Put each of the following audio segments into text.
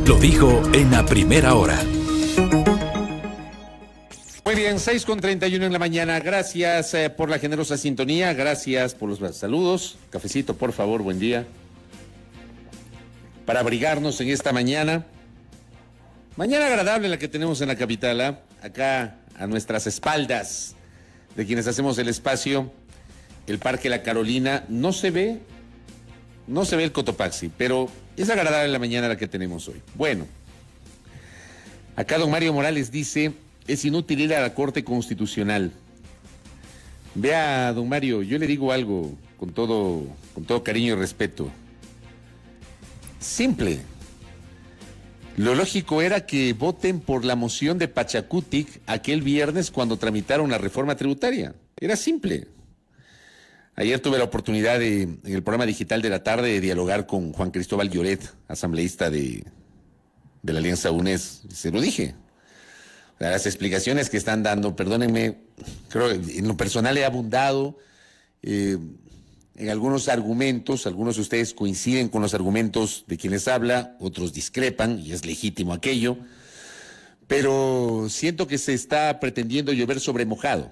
Lo dijo en la primera hora. Muy bien, 6:31 en la mañana. Gracias por la generosa sintonía, gracias por los saludos. Cafecito, por favor, buen día. Para abrigarnos en esta mañana. Mañana agradable la que tenemos en la capital, ¿eh? Acá a nuestras espaldas de quienes hacemos el espacio, el Parque La Carolina. No se ve el Cotopaxi, pero es agradable la mañana la que tenemos hoy. Bueno, acá don Mario Morales dice: es inútil ir a la Corte Constitucional. Vea, don Mario, yo le digo algo con todo cariño y respeto. Simple. Lo lógico era que voten por la moción de Pachacutic aquel viernes cuando tramitaron la reforma tributaria. Era simple. Ayer tuve la oportunidad en el programa digital de la tarde de dialogar con Juan Cristóbal Lloret, asambleísta de la Alianza UNES. Se lo dije. Las explicaciones que están dando, perdónenme, creo que en lo personal he abundado en algunos argumentos. Algunos de ustedes coinciden con los argumentos de quien les habla, otros discrepan, y es legítimo aquello, pero siento que se está pretendiendo llover sobre mojado.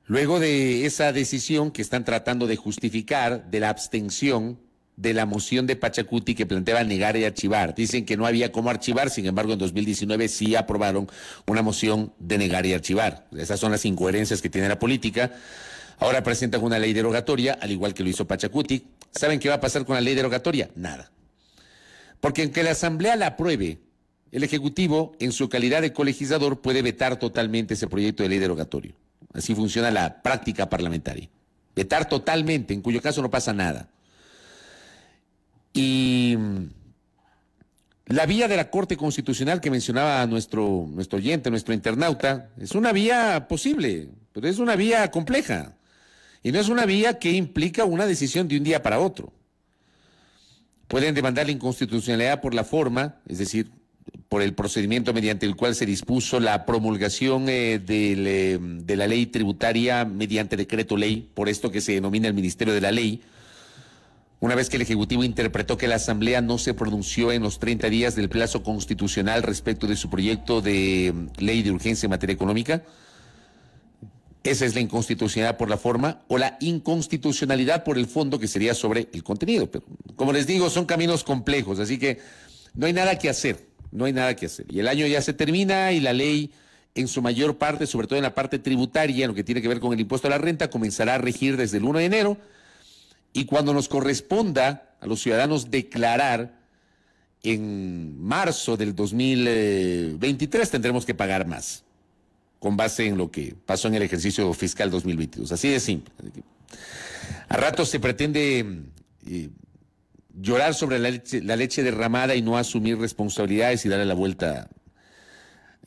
Luego de esa decisión que están tratando de justificar de la abstención de la moción de Pachacuti que planteaba negar y archivar. Dicen que no había cómo archivar, sin embargo en 2019 sí aprobaron una moción de negar y archivar. Esas son las incoherencias que tiene la política. Ahora presentan una ley derogatoria, al igual que lo hizo Pachacuti. ¿Saben qué va a pasar con la ley derogatoria? Nada. Porque aunque la Asamblea la apruebe, el Ejecutivo, en su calidad de colegislador, puede vetar totalmente ese proyecto de ley derogatorio. Así funciona la práctica parlamentaria. Vetar totalmente, en cuyo caso no pasa nada. Y la vía de la Corte Constitucional que mencionaba nuestro oyente, nuestro internauta, es una vía posible, pero es una vía compleja. Y no es una vía que implica una decisión de un día para otro. Pueden demandar la inconstitucionalidad por la forma, es decir, por el procedimiento mediante el cual se dispuso la promulgación de la ley tributaria mediante decreto ley, por esto que se denomina el Ministerio de la Ley. Una vez que el Ejecutivo interpretó que la Asamblea no se pronunció en los 30 días del plazo constitucional respecto de su proyecto de ley de urgencia en materia económica, esa es la inconstitucionalidad por la forma, o la inconstitucionalidad por el fondo, que sería sobre el contenido. Pero, como les digo, son caminos complejos, así que no hay nada que hacer, no hay nada que hacer. Y el año ya se termina y la ley, en su mayor parte, sobre todo en la parte tributaria, en lo que tiene que ver con el impuesto a la renta, comenzará a regir desde el 1 de enero. Y cuando nos corresponda a los ciudadanos declarar en marzo del 2023, tendremos que pagar más, con base en lo que pasó en el ejercicio fiscal 2022. Así de simple. A ratos se pretende llorar sobre la leche derramada y no asumir responsabilidades y darle la vuelta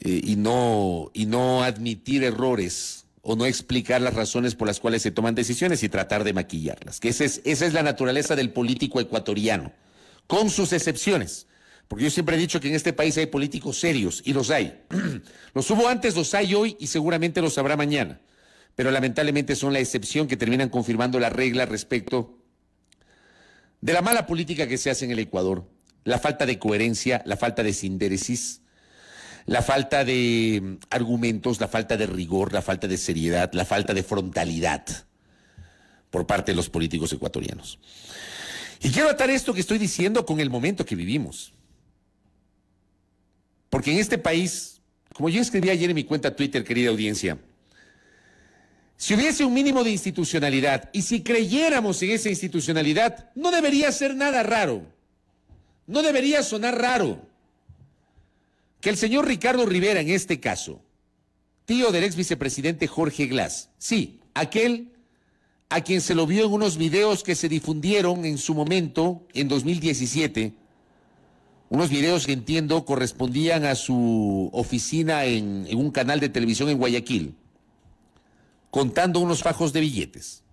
y no admitir errores o no explicar las razones por las cuales se toman decisiones y tratar de maquillarlas. Que esa es la naturaleza del político ecuatoriano, con sus excepciones. Porque yo siempre he dicho que en este país hay políticos serios, y los hay. Los hubo antes, los hay hoy y seguramente los habrá mañana. Pero lamentablemente son la excepción que terminan confirmando la regla respecto de la mala política que se hace en el Ecuador, la falta de coherencia, la falta de síntesis, la falta de argumentos, la falta de rigor, la falta de seriedad, la falta de frontalidad por parte de los políticos ecuatorianos. Y quiero atar esto que estoy diciendo con el momento que vivimos. Porque en este país, como yo escribí ayer en mi cuenta Twitter, querida audiencia, si hubiese un mínimo de institucionalidad y si creyéramos en esa institucionalidad, no debería ser nada raro, no debería sonar raro que el señor Ricardo Rivera, en este caso, tío del ex vicepresidente Jorge Glass, sí, aquel a quien se lo vio en unos videos que se difundieron en su momento, en 2017, unos videos que entiendo correspondían a su oficina en un canal de televisión en Guayaquil, contando unos fajos de billetes.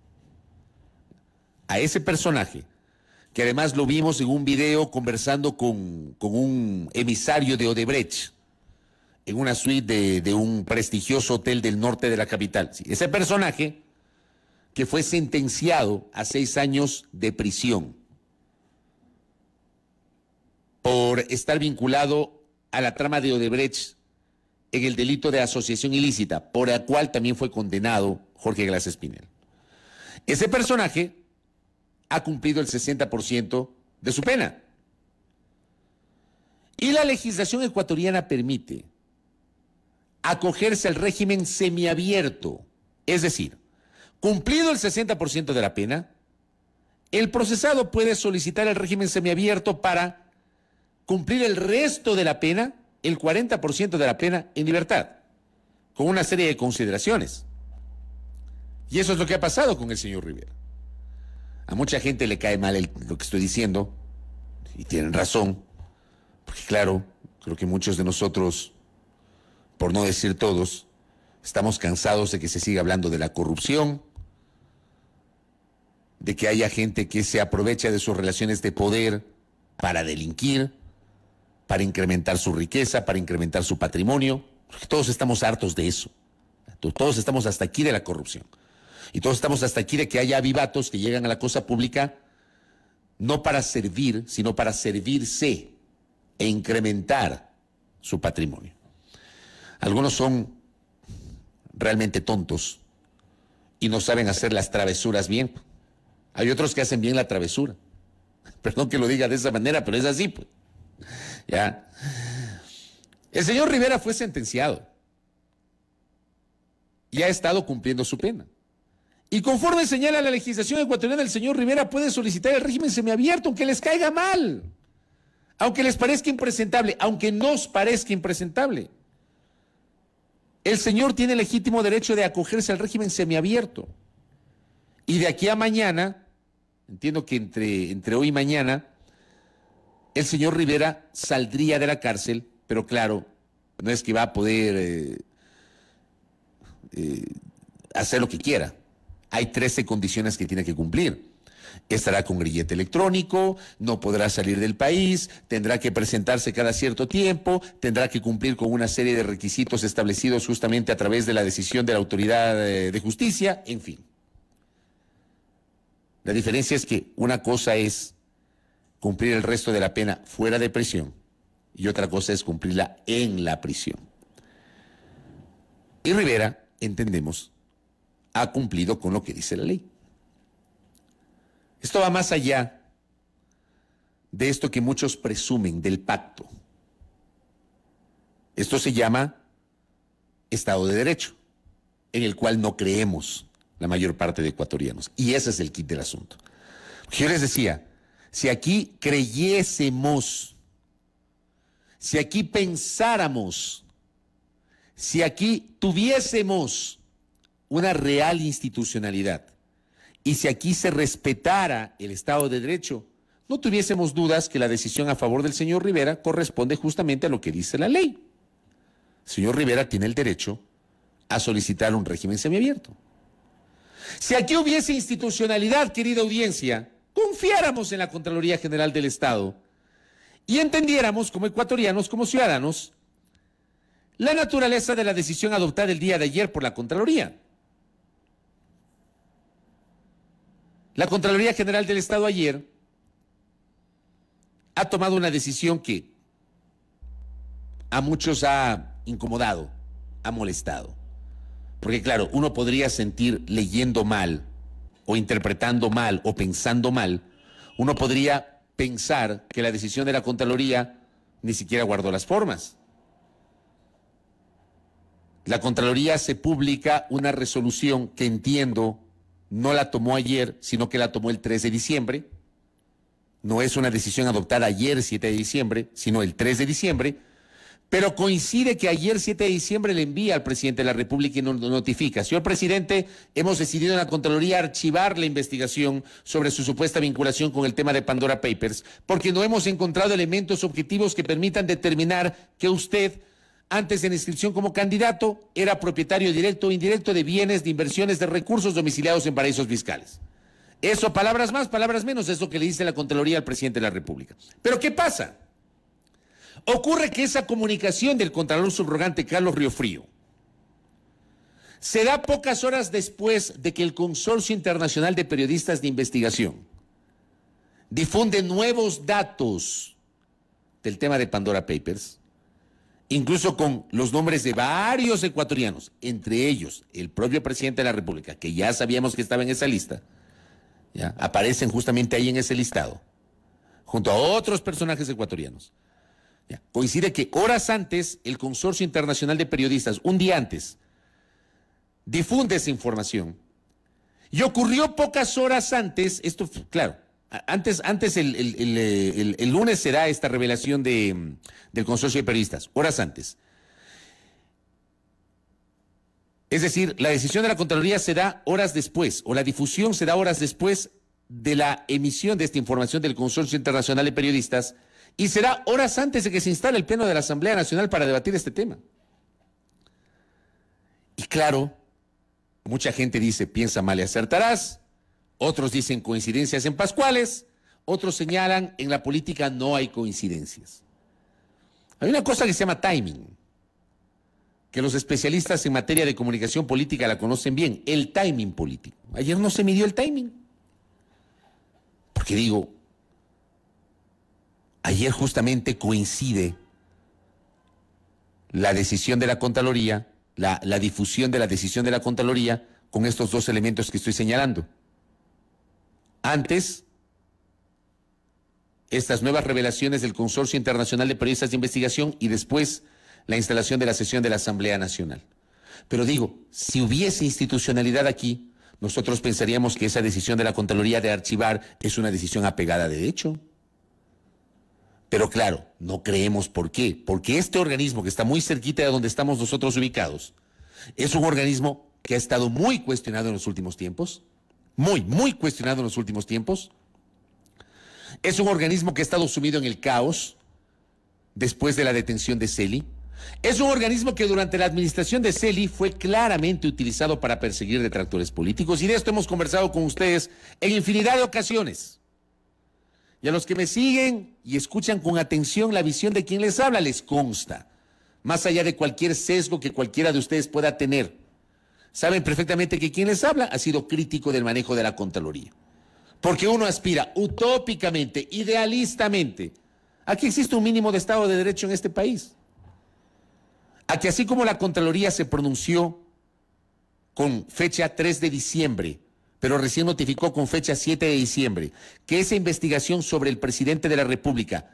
A ese personaje, que además lo vimos en un video conversando con un emisario de Odebrecht, en una suite de un prestigioso hotel del norte de la capital. Sí, ese personaje que fue sentenciado a 6 años de prisión por estar vinculado a la trama de Odebrecht en el delito de asociación ilícita, por el cual también fue condenado Jorge Glass Espinel. Ese personaje ha cumplido el 60% de su pena. Y la legislación ecuatoriana permite acogerse al régimen semiabierto, es decir, cumplido el 60% de la pena, el procesado puede solicitar el régimen semiabierto para cumplir el resto de la pena, el 40% de la pena, en libertad, con una serie de consideraciones. Y eso es lo que ha pasado con el señor Rivera. A mucha gente le cae mal lo que estoy diciendo, y tienen razón, porque claro, creo que muchos de nosotros, por no decir todos, estamos cansados de que se siga hablando de la corrupción, de que haya gente que se aprovecha de sus relaciones de poder para delinquir, para incrementar su riqueza, para incrementar su patrimonio. Porque todos estamos hartos de eso. Todos estamos hasta aquí de la corrupción. Y todos estamos hasta aquí de que haya avivatos que llegan a la cosa pública no para servir, sino para servirse e incrementar su patrimonio. Algunos son realmente tontos y no saben hacer las travesuras bien. Hay otros que hacen bien la travesura. Perdón que lo diga de esa manera, pero es así, pues. Ya. El señor Rivera fue sentenciado y ha estado cumpliendo su pena. Y conforme señala la legislación ecuatoriana, el señor Rivera puede solicitar el régimen semiabierto, aunque les caiga mal, aunque les parezca impresentable, aunque nos parezca impresentable. El señor tiene legítimo derecho de acogerse al régimen semiabierto. Y de aquí a mañana, entiendo que entre hoy y mañana, el señor Rivera saldría de la cárcel, pero claro, no es que va a poder hacer lo que quiera. Hay 13 condiciones que tiene que cumplir. Estará con grillete electrónico, no podrá salir del país, tendrá que presentarse cada cierto tiempo, tendrá que cumplir con una serie de requisitos establecidos justamente a través de la decisión de la autoridad de justicia, en fin. La diferencia es que una cosa es cumplir el resto de la pena fuera de prisión y otra cosa es cumplirla en la prisión. Y Rivera, entendemos, ha cumplido con lo que dice la ley. Esto va más allá de esto que muchos presumen del pacto. Esto se llama Estado de Derecho, en el cual no creemos la mayor parte de ecuatorianos. Y ese es el kit del asunto. Yo les decía, si aquí creyésemos, si aquí pensáramos, si aquí tuviésemos una real institucionalidad y si aquí se respetara el Estado de Derecho, no tuviésemos dudas que la decisión a favor del señor Rivera corresponde justamente a lo que dice la ley. El señor Rivera tiene el derecho a solicitar un régimen semiabierto. Si aquí hubiese institucionalidad, querida audiencia, confiáramos en la Contraloría General del Estado y entendiéramos como ecuatorianos, como ciudadanos, la naturaleza de la decisión adoptada el día de ayer por la Contraloría. La Contraloría General del Estado ayer ha tomado una decisión que a muchos ha incomodado, ha molestado. Porque claro, uno podría sentir leyendo mal, o interpretando mal, o pensando mal, uno podría pensar que la decisión de la Contraloría ni siquiera guardó las formas. La Contraloría se publica una resolución que entiendo no la tomó ayer, sino que la tomó el 3 de diciembre. No es una decisión adoptada ayer, 7 de diciembre, sino el 3 de diciembre. Pero coincide que ayer, 7 de diciembre, le envía al presidente de la República y nos notifica. Señor presidente, hemos decidido en la Contraloría archivar la investigación sobre su supuesta vinculación con el tema de Pandora Papers, porque no hemos encontrado elementos objetivos que permitan determinar que usted, antes de la inscripción como candidato, era propietario directo o indirecto de bienes, de inversiones, de recursos domiciliados en paraísos fiscales. Eso, palabras más, palabras menos, es lo que le dice la Contraloría al presidente de la República. ¿Pero qué pasa? Ocurre que esa comunicación del Contralor subrogante Carlos Riofrío se da pocas horas después de que el Consorcio Internacional de Periodistas de Investigación difunde nuevos datos del tema de Pandora Papers, incluso con los nombres de varios ecuatorianos, entre ellos el propio presidente de la República, que ya sabíamos que estaba en esa lista, ¿ya? Aparecen justamente ahí en ese listado, junto a otros personajes ecuatorianos. ¿Ya? Coincide que horas antes el Consorcio Internacional de Periodistas, un día antes, difunde esa información. Y ocurrió pocas horas antes, esto, claro, antes el lunes se da esta revelación del Consorcio de Periodistas, horas antes. Es decir, la decisión de la Contraloría se da horas después, o la difusión se da horas después de la emisión de esta información del Consorcio Internacional de Periodistas, y será horas antes de que se instale el Pleno de la Asamblea Nacional para debatir este tema. Y claro, mucha gente dice, piensa mal y acertarás, otros dicen coincidencias en Pascuales, otros señalan, en la política no hay coincidencias. Hay una cosa que se llama timing, que los especialistas en materia de comunicación política la conocen bien, el timing político. Ayer no se midió el timing. Porque digo, ayer justamente coincide la decisión de la Contraloría, la difusión de la decisión de la Contraloría con estos dos elementos que estoy señalando. Antes, estas nuevas revelaciones del Consorcio Internacional de Periodistas de Investigación y después la instalación de la sesión de la Asamblea Nacional. Pero digo, si hubiese institucionalidad aquí, nosotros pensaríamos que esa decisión de la Contraloría de archivar es una decisión apegada a derecho. Pero claro, no creemos por qué. Porque este organismo que está muy cerquita de donde estamos nosotros ubicados, es un organismo que ha estado muy cuestionado en los últimos tiempos. Muy cuestionado en los últimos tiempos. Es un organismo que ha estado sumido en el caos después de la detención de Celi. Es un organismo que durante la administración de Celi fue claramente utilizado para perseguir detractores políticos, y de esto hemos conversado con ustedes en infinidad de ocasiones. Y a los que me siguen y escuchan con atención la visión de quien les habla, les consta, más allá de cualquier sesgo que cualquiera de ustedes pueda tener, saben perfectamente que quien les habla ha sido crítico del manejo de la Contraloría. Porque uno aspira utópicamente, idealistamente, a que exista un mínimo de Estado de Derecho en este país. A que así como la Contraloría se pronunció con fecha 3 de diciembre, pero recién notificó con fecha 7 de diciembre, que esa investigación sobre el presidente de la República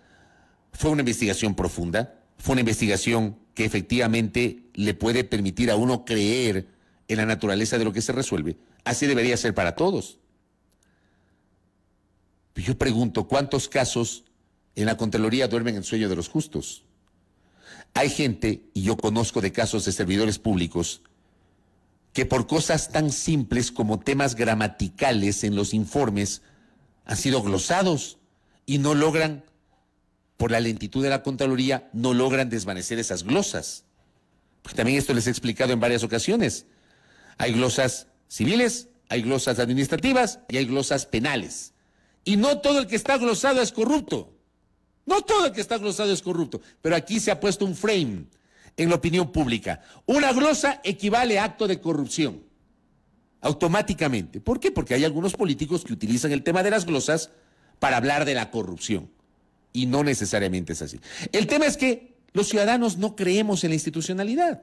fue una investigación profunda, fue una investigación que efectivamente le puede permitir a uno creer en la naturaleza de lo que se resuelve, así debería ser para todos. Yo pregunto, ¿cuántos casos en la Contraloría duermen el sueño de los justos? Hay gente, y yo conozco de casos de servidores públicos, que por cosas tan simples como temas gramaticales en los informes han sido glosados y no logran, por la lentitud de la Contraloría, no logran desvanecer esas glosas. Porque también esto les he explicado en varias ocasiones. Hay glosas civiles, hay glosas administrativas y hay glosas penales. Y no todo el que está glosado es corrupto. No todo el que está glosado es corrupto, pero aquí se ha puesto un frame en la opinión pública. Una glosa equivale a acto de corrupción, automáticamente. ¿Por qué? Porque hay algunos políticos que utilizan el tema de las glosas para hablar de la corrupción, y no necesariamente es así. El tema es que los ciudadanos no creemos en la institucionalidad.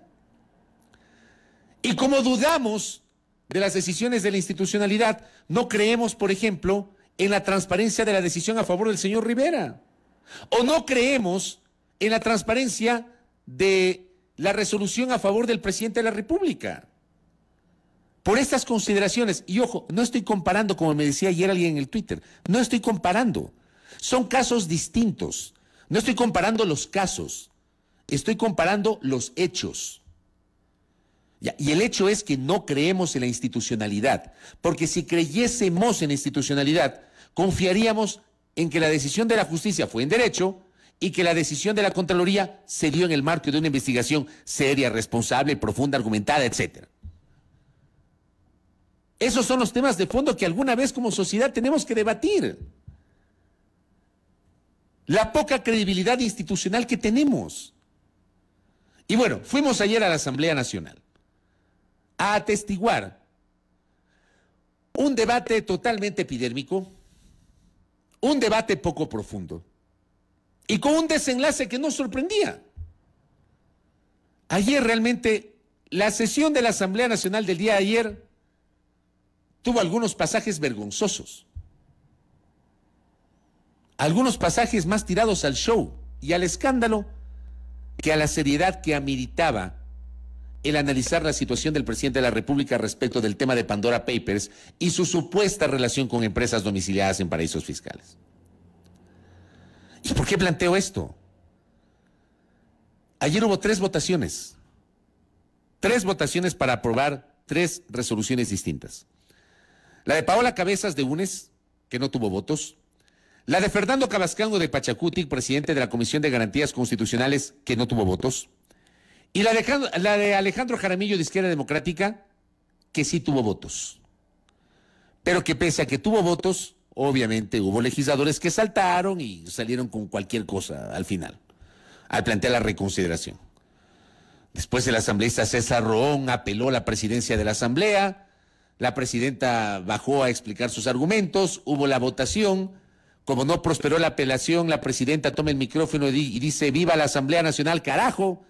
Y como dudamos de las decisiones de la institucionalidad, no creemos, por ejemplo, en la transparencia de la decisión a favor del señor Rivera. O no creemos en la transparencia de la resolución a favor del presidente de la República. Por estas consideraciones, y ojo, no estoy comparando, como me decía ayer alguien en el Twitter, no estoy comparando. Son casos distintos. No estoy comparando los casos, estoy comparando los hechos. Y el hecho es que no creemos en la institucionalidad, porque si creyésemos en la institucionalidad, confiaríamos en que la decisión de la justicia fue en derecho y que la decisión de la Contraloría se dio en el marco de una investigación seria, responsable, profunda, argumentada, etc. Esos son los temas de fondo que alguna vez como sociedad tenemos que debatir. La poca credibilidad institucional que tenemos. Y bueno, fuimos ayer a la Asamblea Nacional a atestiguar un debate totalmente epidérmico, un debate poco profundo, y con un desenlace que nos sorprendía. Ayer realmente, la sesión de la Asamblea Nacional del día de ayer tuvo algunos pasajes vergonzosos. Algunos pasajes más tirados al show y al escándalo que a la seriedad que ameritaba el analizar la situación del presidente de la República respecto del tema de Pandora Papers y su supuesta relación con empresas domiciliadas en paraísos fiscales. ¿Y por qué planteo esto? Ayer hubo tres votaciones para aprobar tres resoluciones distintas. La de Paola Cabezas de UNES, que no tuvo votos. La de Fernando Cabascango de Pachacutic, presidente de la Comisión de Garantías Constitucionales, que no tuvo votos. Y la de Alejandro Jaramillo de Izquierda Democrática, que sí tuvo votos. Pero que pese a que tuvo votos, obviamente hubo legisladores que saltaron y salieron con cualquier cosa al final, al plantear la reconsideración. Después el asambleísta César Roón apeló a la presidencia de la Asamblea, la presidenta bajó a explicar sus argumentos, hubo la votación. Como no prosperó la apelación, la presidenta toma el micrófono y dice: ¡viva la Asamblea Nacional, carajo!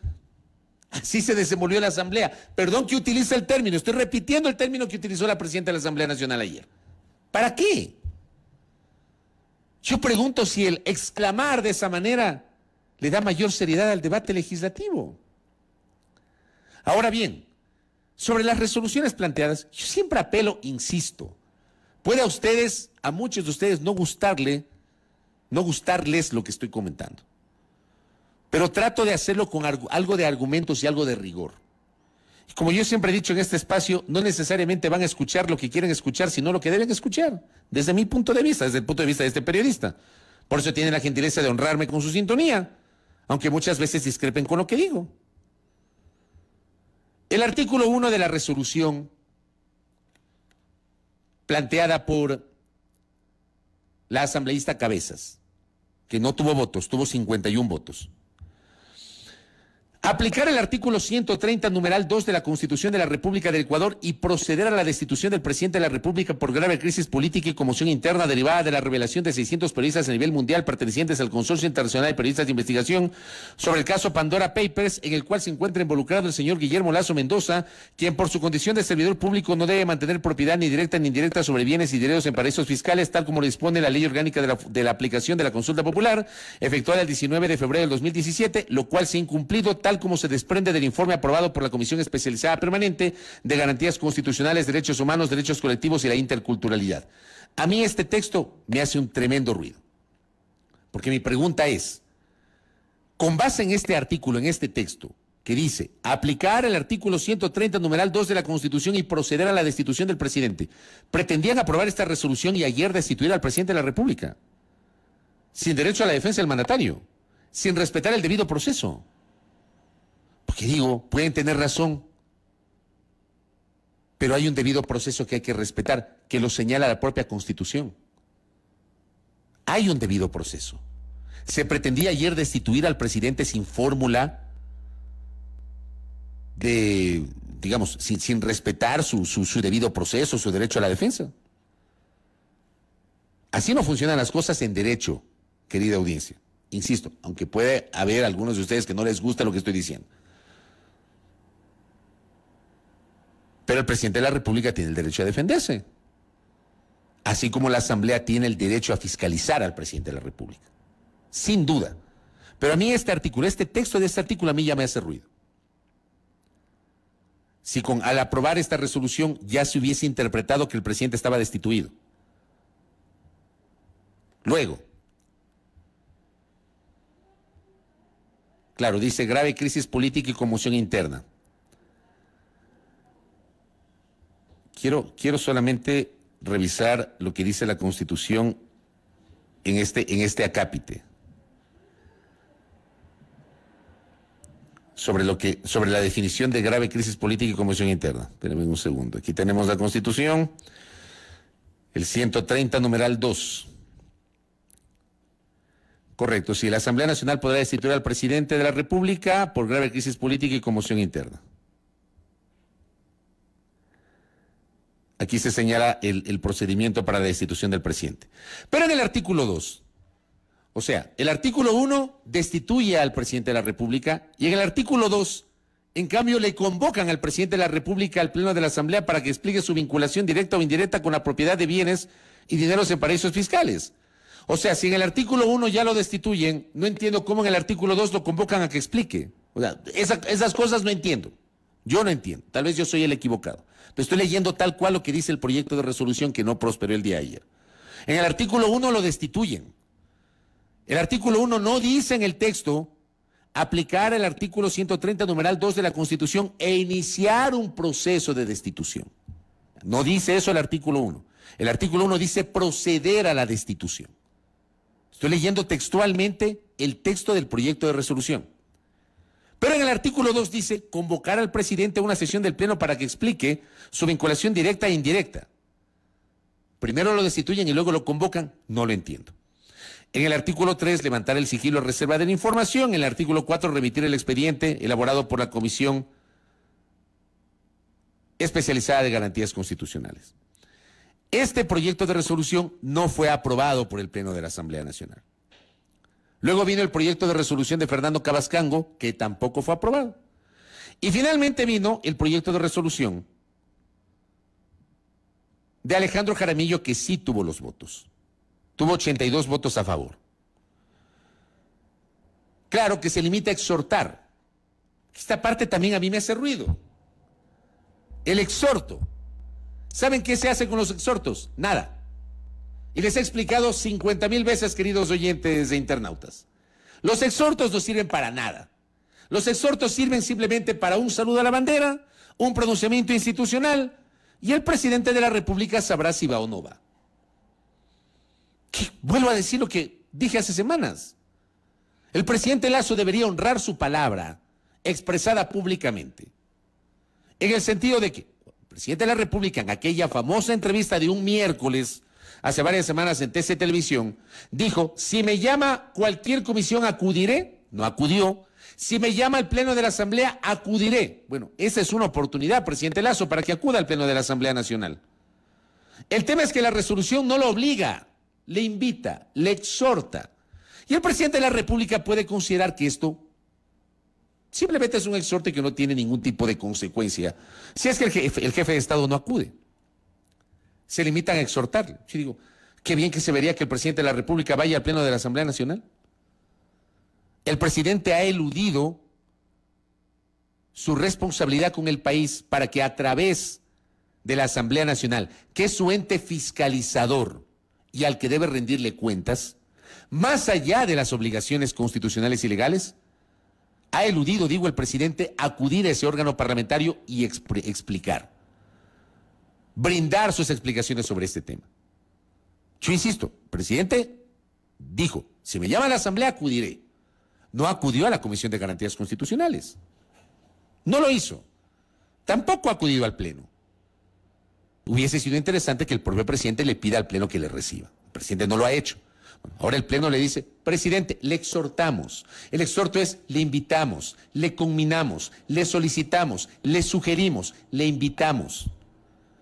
Así se desenvolvió la Asamblea. Perdón que utilice el término, estoy repitiendo el término que utilizó la presidenta de la Asamblea Nacional ayer. ¿Para qué? Yo pregunto si el exclamar de esa manera le da mayor seriedad al debate legislativo. Ahora bien, sobre las resoluciones planteadas, yo siempre apelo, insisto, puede a muchos de ustedes no gustarles lo que estoy comentando, pero trato de hacerlo con algo de argumentos y algo de rigor. Y como yo siempre he dicho en este espacio, no necesariamente van a escuchar lo que quieren escuchar, sino lo que deben escuchar, desde mi punto de vista, desde el punto de vista de este periodista. Por eso tienen la gentileza de honrarme con su sintonía, aunque muchas veces discrepen con lo que digo. El artículo 1 de la resolución planteada por la asambleísta Cabezas, que no tuvo votos, tuvo 51 votos. Aplicar el artículo 130, numeral 2 de la Constitución de la República del Ecuador y proceder a la destitución del presidente de la República por grave crisis política y conmoción interna derivada de la revelación de 600 periodistas a nivel mundial pertenecientes al Consorcio Internacional de Periodistas de Investigación sobre el caso Pandora Papers, en el cual se encuentra involucrado el señor Guillermo Lazo Mendoza, quien por su condición de servidor público no debe mantener propiedad ni directa ni indirecta sobre bienes y derechos en paraísos fiscales, tal como lo dispone la Ley Orgánica de la aplicación de la consulta popular, efectuada el 19 de febrero del 2017, lo cual se ha incumplido tal como se desprende del informe aprobado por la Comisión Especializada Permanente de Garantías Constitucionales, Derechos Humanos, Derechos Colectivos y la Interculturalidad. A mí este texto me hace un tremendo ruido, porque mi pregunta es, con base en este artículo, en este texto, que dice, aplicar el artículo 130, numeral 2 de la Constitución y proceder a la destitución del presidente, pretendían aprobar esta resolución y ayer destituir al presidente de la República, sin derecho a la defensa del mandatario, sin respetar el debido proceso. Porque digo, pueden tener razón, pero hay un debido proceso que hay que respetar, que lo señala la propia Constitución. Hay un debido proceso. Se pretendía ayer destituir al presidente sin fórmula digamos, sin respetar su debido proceso, su derecho a la defensa. Así no funcionan las cosas en derecho, querida audiencia. Insisto, aunque puede haber algunos de ustedes que no les gusta lo que estoy diciendo. Pero el presidente de la República tiene el derecho a defenderse, así como la Asamblea tiene el derecho a fiscalizar al presidente de la República, sin duda. Pero a mí este texto de este artículo a mí ya me hace ruido. Si al aprobar esta resolución ya se hubiese interpretado que el presidente estaba destituido. Luego, claro, dice grave crisis política y conmoción interna. Quiero solamente revisar lo que dice la Constitución en este acápite. Sobre la definición de grave crisis política y conmoción interna. Espérenme un segundo. Aquí tenemos la Constitución, el 130, numeral 2. Correcto, sí, la Asamblea Nacional podrá destituir al presidente de la República por grave crisis política y conmoción interna. Aquí se señala el procedimiento para la destitución del presidente. Pero en el artículo 2, O sea, el artículo 1 destituye al presidente de la República y en el artículo 2, en cambio, le convocan al presidente de la República al Pleno de la Asamblea para que explique su vinculación directa o indirecta con la propiedad de bienes y dineros en paraísos fiscales. O sea, si en el artículo 1 ya lo destituyen, no entiendo cómo en el artículo 2 lo convocan a que explique. O sea, esas cosas no entiendo. Yo no entiendo. Tal vez yo soy el equivocado. Pero estoy leyendo tal cual lo que dice el proyecto de resolución que no prosperó el día de ayer. En el artículo 1 lo destituyen. El artículo 1 no dice en el texto aplicar el artículo 130, numeral 2 de la Constitución e iniciar un proceso de destitución. No dice eso el artículo 1. El artículo 1 dice proceder a la destitución. Estoy leyendo textualmente el texto del proyecto de resolución. Pero en el artículo 2 dice convocar al presidente a una sesión del Pleno para que explique su vinculación directa e indirecta. Primero lo destituyen y luego lo convocan. No lo entiendo. En el artículo 3, levantar el sigilo a reserva de la información. En el artículo 4, remitir el expediente elaborado por la Comisión Especializada de Garantías Constitucionales. Este proyecto de resolución no fue aprobado por el Pleno de la Asamblea Nacional. Luego vino el proyecto de resolución de Fernando Cabascango, que tampoco fue aprobado. Y finalmente vino el proyecto de resolución de Alejandro Jaramillo, que sí tuvo los votos. Tuvo 82 votos a favor. Claro que se limita a exhortar. Esta parte también a mí me hace ruido. El exhorto. ¿Saben qué se hace con los exhortos? Nada. Y les he explicado 50,000 veces, queridos oyentes e internautas. Los exhortos no sirven para nada. Los exhortos sirven simplemente para un saludo a la bandera, un pronunciamiento institucional, y el presidente de la República sabrá si va o no va. Vuelvo a decir lo que dije hace semanas. El presidente Lasso debería honrar su palabra expresada públicamente, en el sentido de que el presidente de la República, en aquella famosa entrevista de un miércoles, hace varias semanas en TC Televisión, dijo: si me llama cualquier comisión acudiré. No acudió. Si me llama el Pleno de la Asamblea, acudiré. Bueno, esa es una oportunidad, presidente Lasso, para que acuda al Pleno de la Asamblea Nacional. El tema es que la resolución no lo obliga, le invita, le exhorta. Y el presidente de la República puede considerar que esto simplemente es un exhorto que no tiene ningún tipo de consecuencia. Si es que el jefe de Estado no acude, se limitan a exhortarle. Yo digo, qué bien que se vería que el presidente de la República vaya al Pleno de la Asamblea Nacional. El presidente ha eludido su responsabilidad con el país para que a través de la Asamblea Nacional, que es su ente fiscalizador y al que debe rendirle cuentas, más allá de las obligaciones constitucionales y legales, ha eludido, digo, el presidente, acudir a ese órgano parlamentario y explicar, brindar sus explicaciones sobre este tema. Yo insisto, el presidente dijo, si me llama a la Asamblea, acudiré. No acudió a la Comisión de Garantías Constitucionales. No lo hizo. Tampoco ha acudido al Pleno. Hubiese sido interesante que el propio presidente le pida al Pleno que le reciba. El presidente no lo ha hecho. Bueno, ahora el Pleno le dice, presidente, le exhortamos. El exhorto es, le invitamos, le conminamos, le solicitamos, le sugerimos, le invitamos.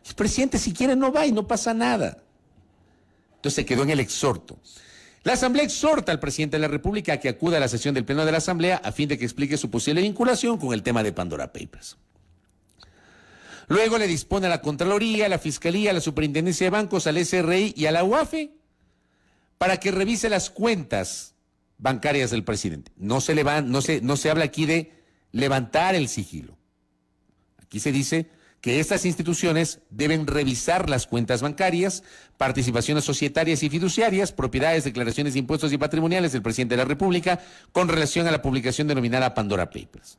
El presidente, si quiere, no va y no pasa nada. Entonces se quedó en el exhorto. La Asamblea exhorta al presidente de la República a que acuda a la sesión del Pleno de la Asamblea a fin de que explique su posible vinculación con el tema de Pandora Papers. Luego le dispone a la Contraloría, a la Fiscalía, a la Superintendencia de Bancos, al SRI y a la UAFE para que revise las cuentas bancarias del presidente. No se habla aquí de levantar el sigilo. Aquí se dice que estas instituciones deben revisar las cuentas bancarias, participaciones societarias y fiduciarias, propiedades, declaraciones de impuestos y patrimoniales del presidente de la República con relación a la publicación denominada Pandora Papers.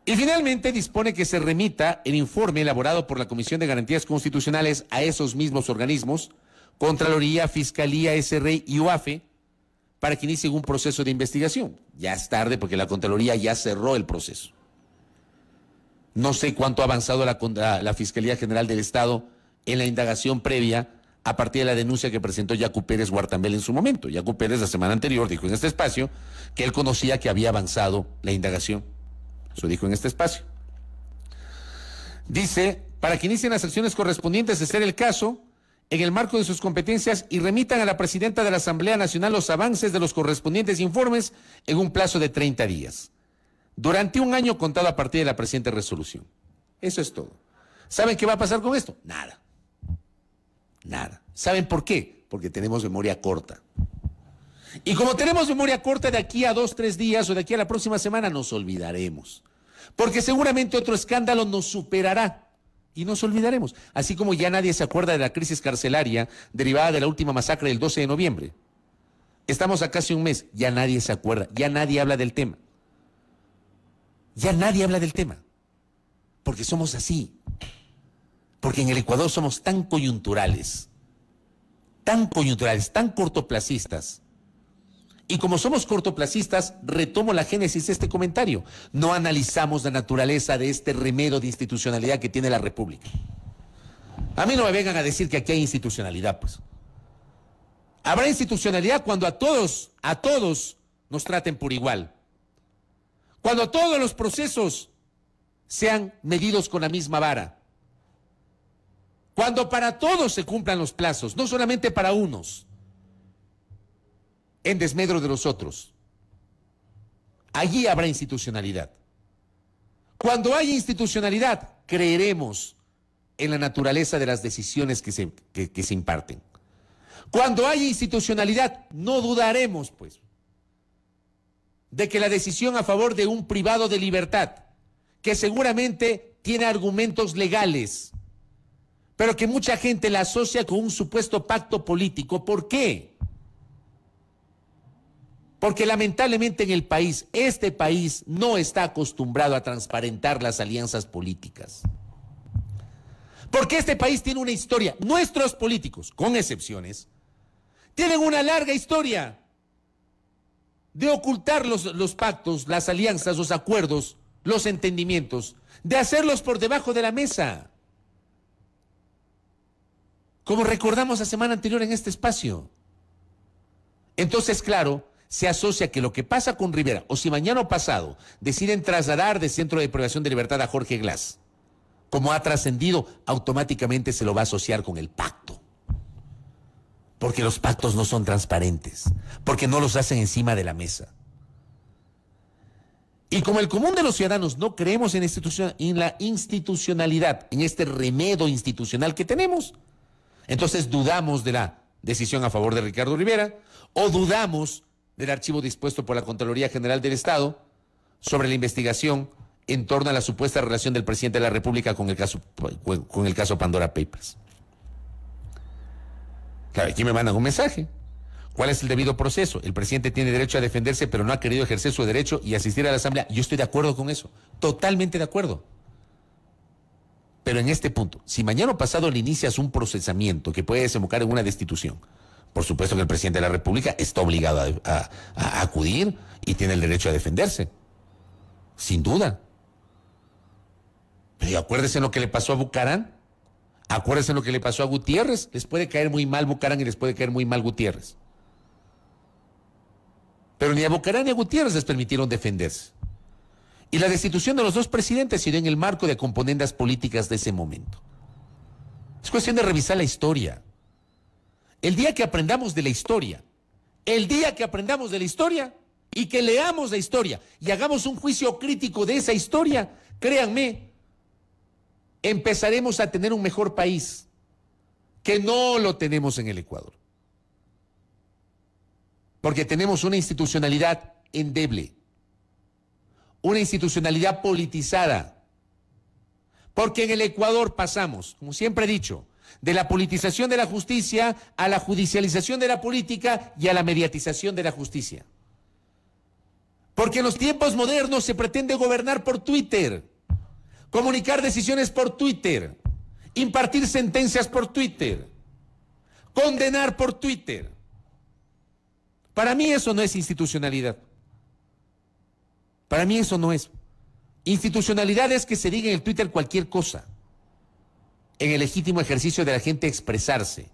Y finalmente dispone que se remita el informe elaborado por la Comisión de Garantías Constitucionales a esos mismos organismos, Contraloría, Fiscalía, SRI y UAFE, para que inicien un proceso de investigación. Ya es tarde porque la Contraloría ya cerró el proceso. No sé cuánto ha avanzado la Fiscalía General del Estado en la indagación previa a partir de la denuncia que presentó Yacu Pérez Guartambel en su momento. Yacu Pérez la semana anterior dijo en este espacio que él conocía que había avanzado la indagación. Eso dijo en este espacio. Dice, para que inicien las acciones correspondientes, de ser el caso, en el marco de sus competencias y remitan a la presidenta de la Asamblea Nacional los avances de los correspondientes informes en un plazo de 30 días, durante un año contado a partir de la presente resolución. Eso es todo. ¿Saben qué va a pasar con esto? Nada. Nada. ¿Saben por qué? Porque tenemos memoria corta. Y como tenemos memoria corta, de aquí a 2, 3 días o de aquí a la próxima semana nos olvidaremos. Porque seguramente otro escándalo nos superará. Y nos olvidaremos, así como ya nadie se acuerda de la crisis carcelaria derivada de la última masacre del 12 de noviembre. Estamos a casi un mes, ya nadie se acuerda, ya nadie habla del tema. Ya nadie habla del tema, porque somos así. Porque en el Ecuador somos tan coyunturales, tan cortoplacistas. Y como somos cortoplacistas, retomo la génesis de este comentario. No analizamos la naturaleza de este remedo de institucionalidad que tiene la República. A mí no me vengan a decir que aquí hay institucionalidad, pues. Habrá institucionalidad cuando a todos nos traten por igual. Cuando todos los procesos sean medidos con la misma vara. Cuando para todos se cumplan los plazos, no solamente para unos, en desmedro de los otros. Allí habrá institucionalidad. Cuando haya institucionalidad, creeremos en la naturaleza de las decisiones que se imparten. Cuando haya institucionalidad, no dudaremos, pues, de que la decisión a favor de un privado de libertad, que seguramente tiene argumentos legales, pero que mucha gente la asocia con un supuesto pacto político. ¿Por qué? Porque lamentablemente en el país, este país no está acostumbrado a transparentar las alianzas políticas. Porque este país tiene una historia, nuestros políticos, con excepciones, tienen una larga historia de ocultar los pactos, las alianzas, los acuerdos, los entendimientos, de hacerlos por debajo de la mesa. Como recordamos la semana anterior en este espacio. Entonces, claro, se asocia que lo que pasa con Rivera, o si mañana o pasado deciden trasladar de Centro de Privación de Libertad a Jorge Glass, como ha trascendido, automáticamente se lo va a asociar con el pacto. Porque los pactos no son transparentes, porque no los hacen encima de la mesa. Y como el común de los ciudadanos no creemos en la institucionalidad, en este remedo institucional que tenemos, entonces dudamos de la decisión a favor de Ricardo Rivera, o dudamos del archivo dispuesto por la Contraloría General del Estado sobre la investigación en torno a la supuesta relación del presidente de la República con el caso Pandora Papers. Claro, aquí me mandan un mensaje. ¿Cuál es el debido proceso? El presidente tiene derecho a defenderse, pero no ha querido ejercer su derecho y asistir a la Asamblea. Yo estoy de acuerdo con eso, totalmente de acuerdo. Pero en este punto, si mañana o pasado le inicias un procesamiento que puede desembocar en una destitución, por supuesto que el presidente de la República está obligado a acudir y tiene el derecho a defenderse, sin duda. Pero acuérdense lo que le pasó a Bucarán, acuérdense lo que le pasó a Gutiérrez. Les puede caer muy mal Bucarán y les puede caer muy mal Gutiérrez. Pero ni a Bucarán ni a Gutiérrez les permitieron defenderse. Y la destitución de los dos presidentes se dio en el marco de componendas políticas de ese momento. Es cuestión de revisar la historia. El día que aprendamos de la historia, y que leamos la historia y hagamos un juicio crítico de esa historia, créanme, empezaremos a tener un mejor país, que no lo tenemos en el Ecuador. Porque tenemos una institucionalidad endeble, una institucionalidad politizada. Porque en el Ecuador pasamos, como siempre he dicho, de la politización de la justicia a la judicialización de la política y a la mediatización de la justicia. Porque en los tiempos modernos se pretende gobernar por Twitter, comunicar decisiones por Twitter, impartir sentencias por Twitter, condenar por Twitter. Para mí eso no es institucionalidad. Para mí eso no es. Institucionalidad es que se diga en el Twitter cualquier cosa, en el legítimo ejercicio de la gente expresarse.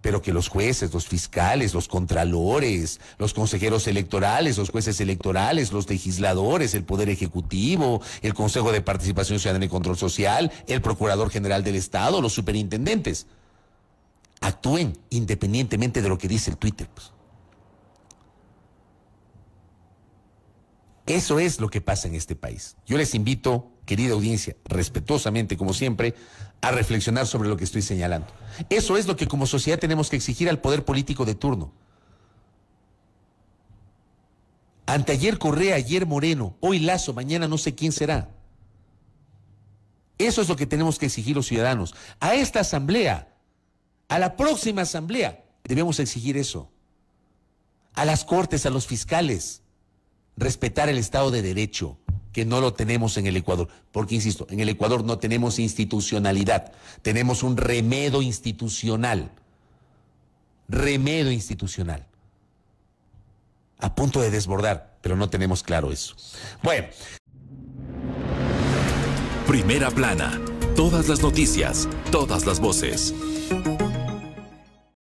Pero que los jueces, los fiscales, los contralores, los consejeros electorales, los jueces electorales, los legisladores, el Poder Ejecutivo, el Consejo de Participación Ciudadana y Control Social, el Procurador General del Estado, los superintendentes, actúen independientemente de lo que dice el Twitter, pues. Eso es lo que pasa en este país. Yo les invito, querida audiencia, respetuosamente, como siempre, a reflexionar sobre lo que estoy señalando. Eso es lo que como sociedad tenemos que exigir al poder político de turno. Anteayer Correa, ayer Moreno, hoy Lasso, mañana no sé quién será. Eso es lo que tenemos que exigir los ciudadanos. A esta asamblea, a la próxima asamblea, debemos exigir eso. A las cortes, a los fiscales, respetar el Estado de Derecho, que no lo tenemos en el Ecuador. Porque, insisto, en el Ecuador no tenemos institucionalidad, tenemos un remedo institucional. Remedo institucional. A punto de desbordar, pero no tenemos claro eso. Bueno. Primera plana. Todas las noticias, todas las voces.